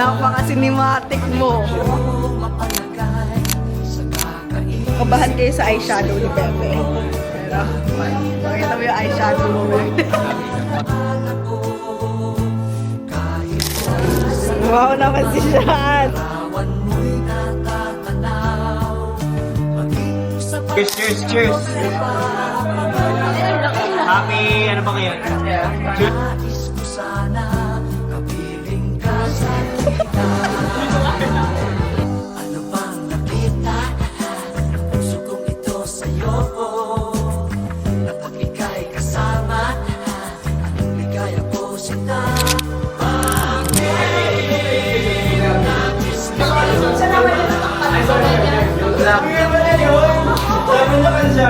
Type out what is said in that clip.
Napaka-cinematic mo. Kabahan kayo sa eyeshadow ni Bebe. Pero, pakita mo yung eyeshadow mo, Bebe. Wow naman si Sean! Cheers, cheers, cheers! Happy, ano ba ngayon? Cheers! Sabi naman siya,